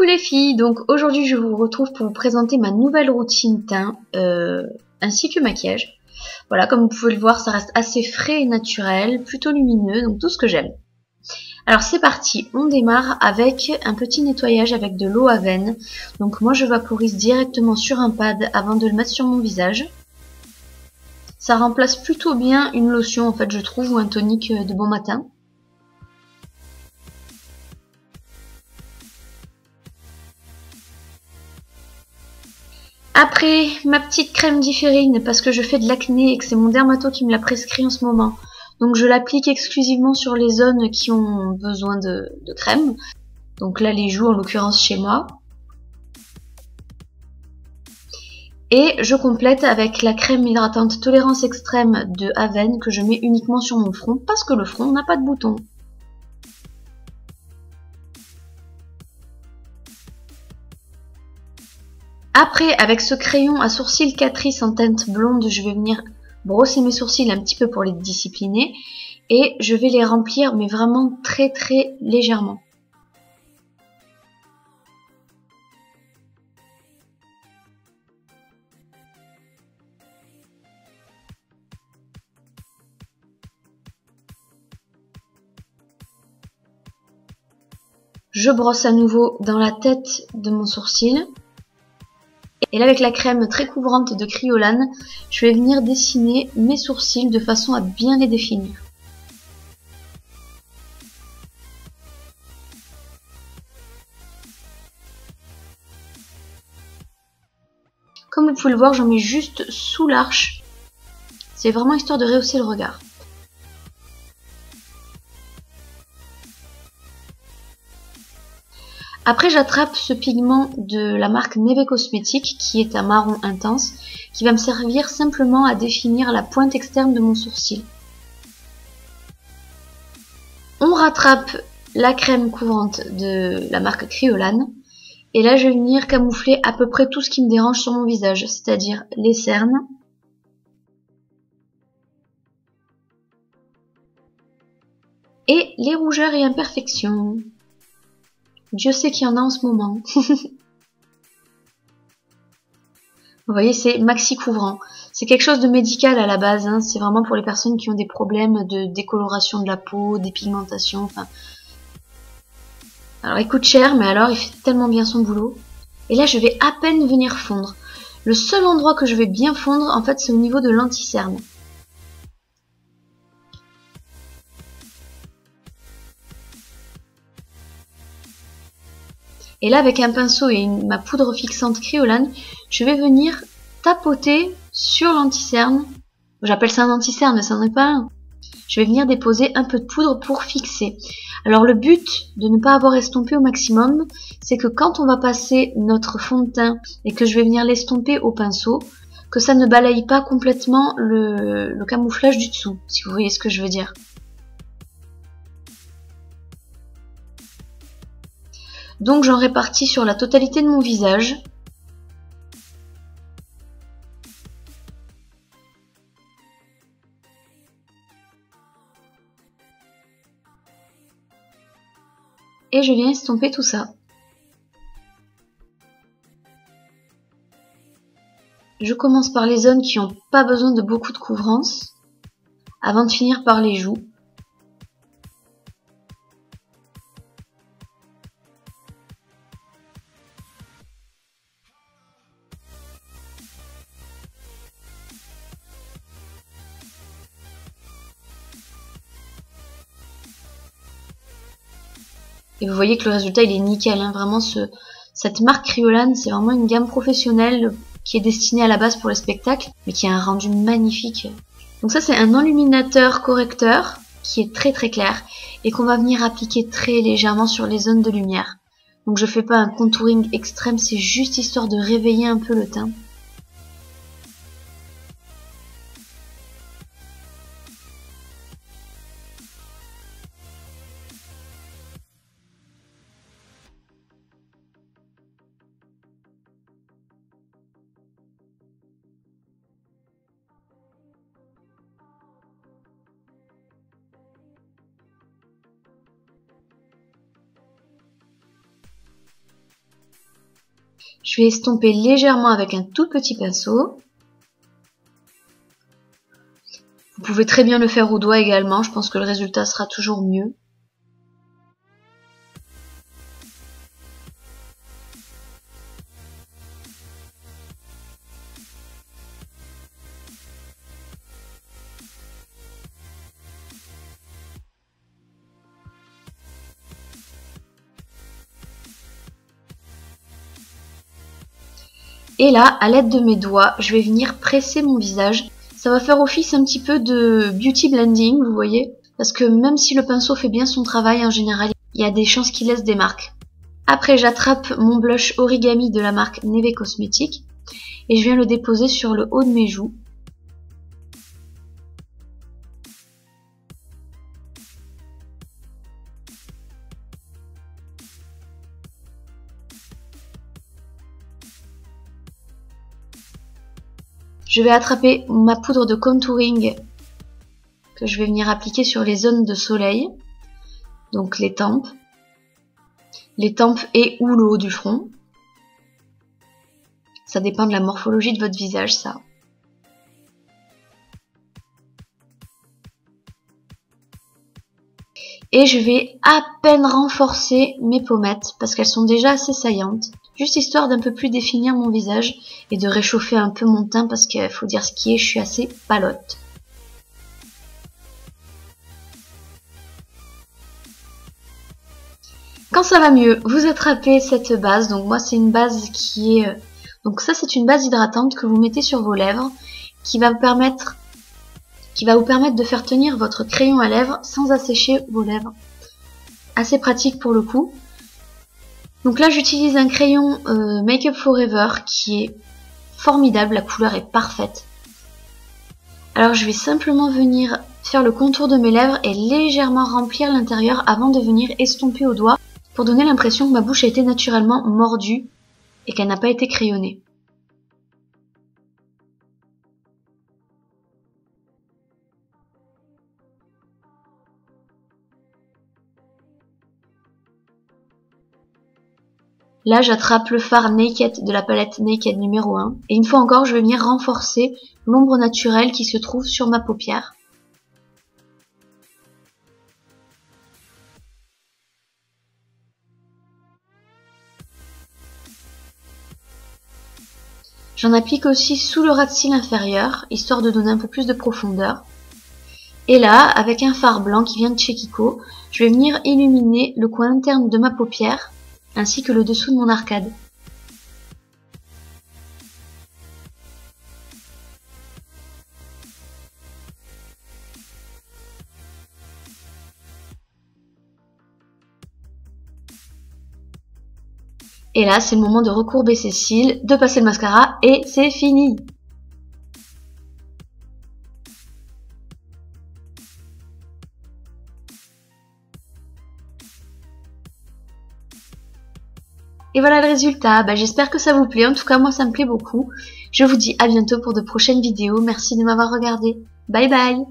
Coucou les filles, donc aujourd'hui je vous retrouve pour vous présenter ma nouvelle routine teint ainsi que maquillage. Voilà, comme vous pouvez le voir, ça reste assez frais et naturel, plutôt lumineux, donc tout ce que j'aime. Alors c'est parti, on démarre avec un petit nettoyage avec de l'eau à veine. Donc moi je vaporise directement sur un pad avant de le mettre sur mon visage. Ça remplace plutôt bien une lotion en fait je trouve ou un tonique de bon matin. Après, ma petite crème Différine, parce que je fais de l'acné et que c'est mon dermato qui me l'a prescrit en ce moment. Donc je l'applique exclusivement sur les zones qui ont besoin de crème. Donc là, les joues, en l'occurrence chez moi. Et je complète avec la crème hydratante tolérance extrême de Aven que je mets uniquement sur mon front, parce que le front n'a pas de boutons. Après, avec ce crayon à sourcils Catrice en teinte blonde, je vais venir brosser mes sourcils un petit peu pour les discipliner. Et je vais les remplir, mais vraiment très très légèrement. Je brosse à nouveau dans la tête de mon sourcil. Et là, avec la crème très couvrante de Kryolan, je vais venir dessiner mes sourcils de façon à bien les définir. Comme vous pouvez le voir, j'en mets juste sous l'arche. C'est vraiment histoire de rehausser le regard. Après, j'attrape ce pigment de la marque Neve Cosmetics, qui est un marron intense, qui va me servir simplement à définir la pointe externe de mon sourcil. On rattrape la crème couvrante de la marque Kryolan, et là je vais venir camoufler à peu près tout ce qui me dérange sur mon visage, c'est-à-dire les cernes, et les rougeurs et imperfections. Dieu sait qu'il y en a en ce moment. Vous voyez, c'est maxi couvrant. C'est quelque chose de médical à la base, hein. C'est vraiment pour les personnes qui ont des problèmes de décoloration de la peau, dépigmentation, enfin. Alors il coûte cher, mais alors il fait tellement bien son boulot. Et là, je vais à peine venir fondre. Le seul endroit que je vais bien fondre, en fait, c'est au niveau de l'anti-cerne. Et là, avec un pinceau et ma poudre fixante Kryolan, je vais venir tapoter sur l'anti-cerne. J'appelle ça un anti-cerne, mais ça n'en est pas un. Je vais venir déposer un peu de poudre pour fixer. Alors le but de ne pas avoir estompé au maximum, c'est que quand on va passer notre fond de teint et que je vais venir l'estomper au pinceau, que ça ne balaye pas complètement le camouflage du dessous, si vous voyez ce que je veux dire. Donc j'en répartis sur la totalité de mon visage. Et je viens estomper tout ça. Je commence par les zones qui n'ont pas besoin de beaucoup de couvrance, avant de finir par les joues. Et vous voyez que le résultat il est nickel, hein. Vraiment cette marque Kryolan, c'est vraiment une gamme professionnelle qui est destinée à la base pour les spectacles, mais qui a un rendu magnifique. Donc ça c'est un enluminateur correcteur qui est très très clair et qu'on va venir appliquer très légèrement sur les zones de lumière. Donc je fais pas un contouring extrême, c'est juste histoire de réveiller un peu le teint. Je vais estomper légèrement avec un tout petit pinceau. Vous pouvez très bien le faire au doigt également, je pense que le résultat sera toujours mieux. Et là, à l'aide de mes doigts, je vais venir presser mon visage. Ça va faire office un petit peu de beauty blending, vous voyez, parce que même si le pinceau fait bien son travail, en général, il y a des chances qu'il laisse des marques. Après, j'attrape mon blush Origami de la marque Neve Cosmetics et je viens le déposer sur le haut de mes joues. Je vais attraper ma poudre de contouring que je vais venir appliquer sur les zones de soleil, donc les tempes et ou le haut du front. Ça dépend de la morphologie de votre visage, ça. Et je vais à peine renforcer mes pommettes parce qu'elles sont déjà assez saillantes. Juste histoire d'un peu plus définir mon visage et de réchauffer un peu mon teint parce qu'il faut dire ce qui est, je suis assez palote. Quand ça va mieux, vous attrapez cette base. Donc moi c'est une base qui est... Donc ça c'est une base hydratante que vous mettez sur vos lèvres qui va vous permettre de faire tenir votre crayon à lèvres sans assécher vos lèvres. Assez pratique pour le coup. Donc là j'utilise un crayon Make Up Forever qui est formidable, la couleur est parfaite. Alors je vais simplement venir faire le contour de mes lèvres et légèrement remplir l'intérieur avant de venir estomper au doigt pour donner l'impression que ma bouche a été naturellement mordue et qu'elle n'a pas été crayonnée. Là, j'attrape le fard Naked de la palette Naked numéro 1. Et une fois encore, je vais venir renforcer l'ombre naturelle qui se trouve sur ma paupière. J'en applique aussi sous le ras de cils inférieur, histoire de donner un peu plus de profondeur. Et là, avec un fard blanc qui vient de chez Kiko, je vais venir illuminer le coin interne de ma paupière, ainsi que le dessous de mon arcade. Et là, c'est le moment de recourber ses cils, de passer le mascara, et c'est fini! Et voilà le résultat, j'espère que ça vous plaît, en tout cas moi ça me plaît beaucoup. Je vous dis à bientôt pour de prochaines vidéos, merci de m'avoir regardé. Bye bye!